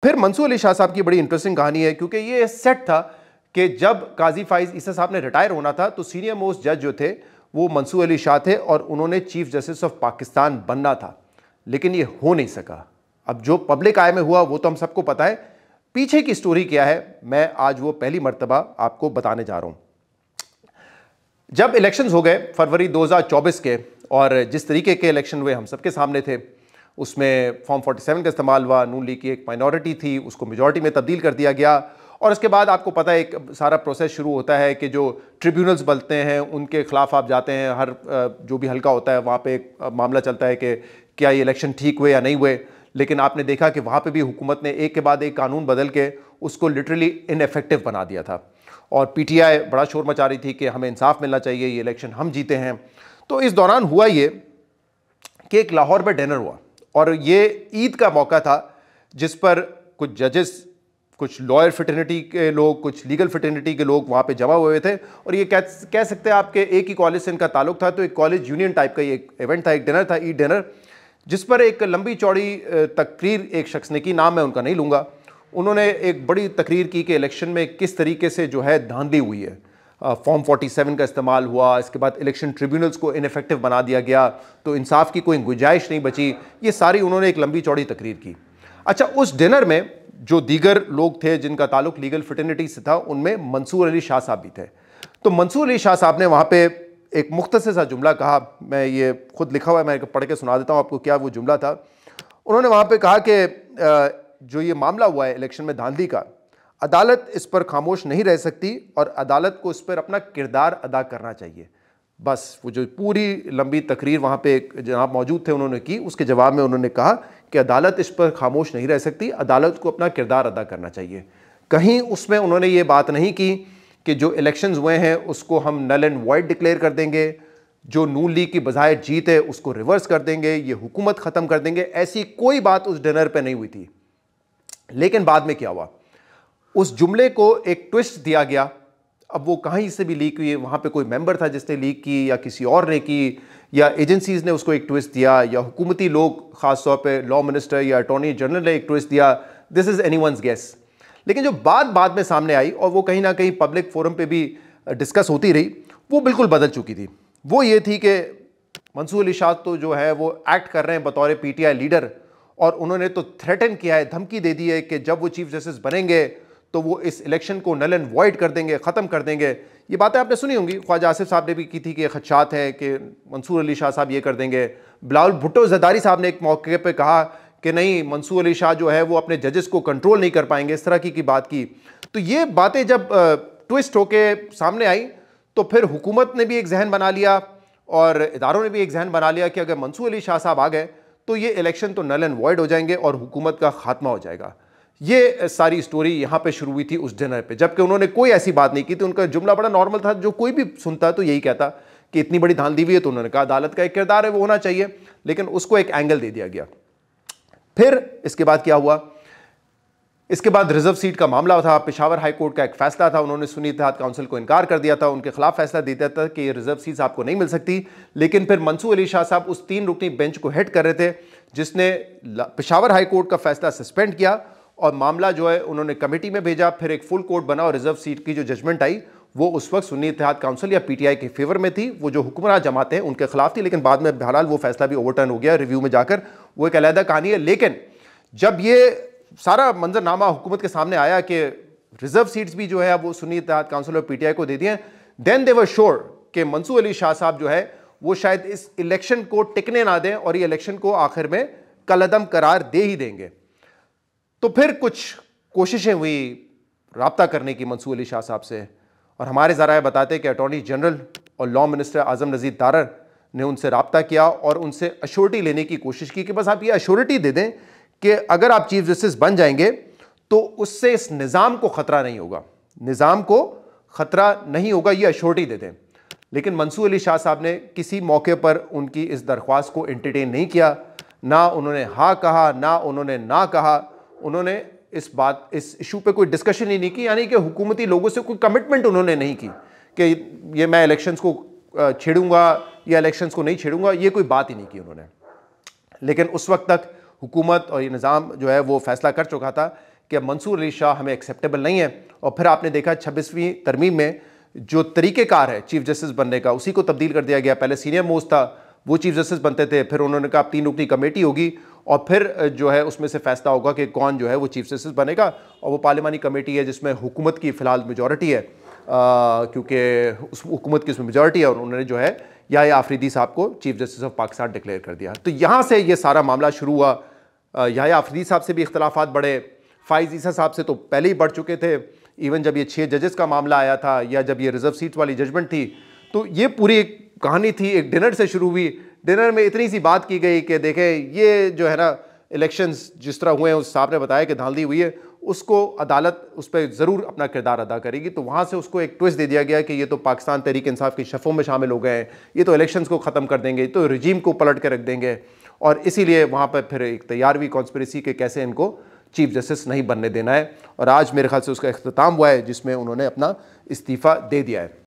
फिर मंसूर अली शाह साहब की बड़ी इंटरेस्टिंग कहानी है, क्योंकि ये सेट था कि जब काजी फाइज ईसा साहब ने रिटायर होना था तो सीनियर मोस्ट जज जो थे वो मंसूर अली शाह थे और उन्होंने चीफ जस्टिस ऑफ पाकिस्तान बनना था, लेकिन ये हो नहीं सका। अब जो पब्लिक आय में हुआ वो तो हम सबको पता है, पीछे की स्टोरी क्या है मैं आज वो पहली मर्तबा आपको बताने जा रहा हूं। जब इलेक्शंस हो गए फरवरी 2024 के, और जिस तरीके के इलेक्शन हुए हम सबके सामने थे, उसमें फॉर्म 47 का इस्तेमाल हुआ, नून लीग की एक माइनॉरिटी थी उसको मेजॉरिटी में तब्दील कर दिया गया, और उसके बाद आपको पता है एक सारा प्रोसेस शुरू होता है कि जो ट्रिब्यूनल्स बनते हैं उनके खिलाफ आप जाते हैं, हर जो भी हल्का होता है वहाँ पे एक मामला चलता है कि क्या ये इलेक्शन ठीक हुए या नहीं हुए। लेकिन आपने देखा कि वहाँ पे भी हुकूमत ने एक के बाद एक कानून बदल के उसको लिटरली इनएफेक्टिव बना दिया था, और पीटीआई बड़ा शोर मचा रही थी कि हमें इंसाफ मिलना चाहिए, ये इलेक्शन हम जीते हैं। तो इस दौरान हुआ ये कि एक लाहौर में डिनर हुआ, और ये ईद का मौका था जिस पर कुछ जजेस, कुछ लॉयर फ्रेटर्निटी के लोग, कुछ लीगल फ्रेटर्निटी के लोग वहाँ पे जमा हुए थे, और ये कह सकते हैं आपके एक ही कॉलेज से इनका ताल्लुक था, तो एक कॉलेज यूनियन टाइप का ये एक इवेंट था, एक डिनर था, ईद डिनर, जिस पर एक लंबी चौड़ी तकरीर एक शख्स ने की, नाम मैं उनका नहीं लूँगा। उन्होंने एक बड़ी तकरीर की कि इलेक्शन में किस तरीके से जो है धांधली हुई है, फॉर्म 47 का इस्तेमाल हुआ, इसके बाद इलेक्शन ट्रिब्यूनल्स को इनफेक्टिव बना दिया गया, तो इंसाफ की कोई गुंजाइश नहीं बची। ये सारी उन्होंने एक लंबी चौड़ी तकरीर की। अच्छा, उस डिनर में जो दीगर लोग थे जिनका ताल्लुक लीगल फ्रेटर्निटी से था, उनमें मंसूर अली शाह साहब भी थे। तो मंसूर अली शाह साहब ने वहाँ पे एक मुख्तसर सा जुमला कहा, मैं ये खुद लिखा हुआ है, मैं पढ़ के सुना देता हूँ आपको क्या वो जुमला था। उन्होंने वहाँ पे कहा कि जो ये मामला हुआ है इलेक्शन में धांधली का, अदालत इस पर खामोश नहीं रह सकती और अदालत को इस पर अपना किरदार अदा करना चाहिए। बस वो जो पूरी लंबी तकरीर वहाँ पे जनाब मौजूद थे उन्होंने की, उसके जवाब में उन्होंने कहा कि अदालत इस पर खामोश नहीं रह सकती, अदालत को अपना किरदार अदा करना चाहिए। कहीं उसमें उन्होंने ये बात नहीं की कि जो इलेक्शंस हुए हैं उसको हम नल एंड वॉइड डिक्लेयर कर देंगे, जो नून लीग की बज़ाहिर जीत है उसको रिवर्स कर देंगे, ये हुकूमत ख़त्म कर देंगे, ऐसी कोई बात उस डिनर पर नहीं हुई थी। लेकिन बाद में क्या हुआ, उस जुमले को एक ट्विस्ट दिया गया। अब वो कहीं से भी लीक हुई है, वहाँ पे कोई मेंबर था जिसने लीक की, या किसी और ने की, या एजेंसीज ने उसको एक ट्विस्ट दिया, या हुकूमती लोग ख़ास तौर पे लॉ मिनिस्टर या अटॉर्नी जनरल ने एक ट्विस्ट दिया। This is anyone's guess. लेकिन जो बात बाद में सामने आई और वो कहीं ना कहीं पब्लिक फोरम पे भी डिस्कस होती रही, वो बिल्कुल बदल चुकी थी। वो ये थी कि मंसूर अली शाह तो जो है वो एक्ट कर रहे हैं बतौर पीटीआई लीडर, और उन्होंने तो थ्रेटन किया है, धमकी दे दी है कि जब वो चीफ जस्टिस बनेंगे तो वो इस इलेक्शन को नल एंड वॉइड कर देंगे, ख़त्म कर देंगे। ये बातें आपने सुनी होंगी, ख्वाजा आसिफ साहब ने भी की थी कि खदशात हैं कि मंसूर अली शाह साहब ये कर देंगे। बिलावल भुट्टो ज़रदारी साहब ने एक मौके पे कहा कि नहीं, मंसूर अली शाह जो है वो अपने जजेस को कंट्रोल नहीं कर पाएंगे, इस तरह की बात की। तो ये बातें जब ट्विस्ट होके सामने आई तो फिर हुकूमत ने भी एक जहन बना लिया और इदारों ने भी एक जहन बना लिया कि अगर मंसूर अली शाह साहब आ गए तो ये इलेक्शन तो नल एंड वॉइड हो जाएंगे और हुकूमत का खात्मा हो जाएगा। ये सारी स्टोरी यहाँ पे शुरू हुई थी उस डिनर पे, जबकि उन्होंने कोई ऐसी बात नहीं की थी। उनका जुमला बड़ा नॉर्मल था, जो कोई भी सुनता तो यही कहता कि इतनी बड़ी धांधली हुई है, तो उन्होंने कहा अदालत का एक किरदार है वो होना चाहिए, लेकिन उसको एक एंगल दे दिया गया। फिर इसके बाद क्या हुआ, इसके बाद रिजर्व सीट का मामला था, पेशावर हाई कोर्ट का एक फैसला था, उन्होंने सुन्नी इत्तेहाद काउंसिल को इनकार कर दिया था, उनके खिलाफ फैसला दे दिया था कि ये रिजर्व सीट आपको नहीं मिल सकती। लेकिन फिर मंसूर अली शाह साहब उस 3 रुकनी बेंच को हेड कर रहे थे जिसने पेशावर हाई कोर्ट का फैसला सस्पेंड किया, और मामला जो है उन्होंने कमेटी में भेजा, फिर एक फुल कोर्ट बना, और रिजर्व सीट की जो जजमेंट आई वो उस वक्त सुन्नी इत्तेहाद काउंसिल या पीटीआई के फेवर में थी, वो जो हुक्मरान जमाते हैं उनके खिलाफ थी। लेकिन बाद में बहरहाल वो फैसला भी ओवरटर्न हो गया रिव्यू में जाकर, वो एक अलहदा कहानी है। लेकिन जब ये सारा मंजरनामा हुकूमत के सामने आया कि रिजर्व सीट्स भी जो है वो सुन्नी इत्तेहाद काउंसिल और पीटीआई को दे दिए, देन दे वर श्योर कि मंसूर अली शाह साहब जो है वो शायद इस इलेक्शन को टिकने ना दें और ये इलेक्शन को आखिर में कलअदम करार दे ही देंगे। तो फिर कुछ कोशिशें हुई राब्ता करने की मंसूर अली शाह साहब से, और हमारे ज़राए बताते हैं कि अटॉर्नी जनरल और लॉ मिनिस्टर आज़म नज़ीर तारर ने उनसे राब्ता किया और उनसे अश्योरिटी लेने की कोशिश की कि बस आप ये अश्योरिटी दे दें कि अगर आप चीफ जस्टिस बन जाएंगे तो उससे इस निज़ाम को ख़तरा नहीं होगा, निज़ाम को ख़तरा नहीं होगा, ये अश्योरिटी दे दें। लेकिन मंसूर अली शाह साहब ने किसी मौके पर उनकी इस दरख्वास्त को एंटरटेन नहीं किया, ना उन्होंने हाँ कहा ना उन्होंने ना कहा, उन्होंने इस इशू पे कोई डिस्कशन ही नहीं की, यानी कि हुकूमती लोगों से कोई कमिटमेंट उन्होंने नहीं की कि ये मैं इलेक्शंस को छेड़ूंगा या इलेक्शंस को नहीं छेड़ूंगा, ये कोई बात ही नहीं की उन्होंने। लेकिन उस वक्त तक हुकूमत और ये निज़ाम जो है वो फैसला कर चुका था कि अब मंसूर अली शाह हमें एक्सेप्टेबल नहीं है। और फिर आपने देखा 26वीं तरमीम में जो तरीक़ेकार है चीफ जस्टिस बनने का, उसी को तब्दील कर दिया गया। पहले सीनियर मोस्ट था, वो चीफ जस्टिस बनते थे, फिर उन्होंने कहा 3 रुकनी कमेटी होगी और फिर जो है उसमें से फैसला होगा कि कौन जो है वो चीफ जस्टिस बनेगा। और वो पार्लिमानी कमेटी है जिसमें हुकूमत की फ़िलहाल मेजॉरिटी है, क्योंकि उस हुकूमत की उसमें मेजॉरिटी है, और उन्होंने जो है याह्या आफरीदी साहब को chief justice of Pakistan declare कर दिया। तो यहाँ से ये सारा मामला शुरू हुआ। याह्या आफरीदी साहब से भी इख्तलाफात बढ़े, फ़ाइज़ ईसा साहब से तो पहले ही बढ़ चुके थे। इवन जब ये 6 जजेस का मामला आया था, या जब ये रिजर्व सीट वाली जजमेंट थी, तो ये पूरी एक कहानी थी, एक डिनर से शुरू हुई। डिनर में इतनी सी बात की गई कि देखें ये जो है ना इलेक्शंस जिस तरह हुए हैं, उस साहब ने बताया कि धांधली हुई है, उसको अदालत उस पर ज़रूर अपना किरदार अदा करेगी। तो वहाँ से उसको एक ट्विस्ट दे दिया गया कि ये तो पाकिस्तान तहरीक इंसाफ की शफ़ों में शामिल हो गए हैं, ये तो इलेक्शंस को ख़त्म कर देंगे, तो रजीम को पलट कर रख देंगे। और इसीलिए वहाँ पर फिर एक तैयार हुई कॉन्स्पिरेसी के कैसे इनको चीफ जस्टिस नहीं बनने देना है। और आज मेरे ख्याल से उसका इख्तिताम हुआ है जिसमें उन्होंने अपना इस्तीफ़ा दे दिया है।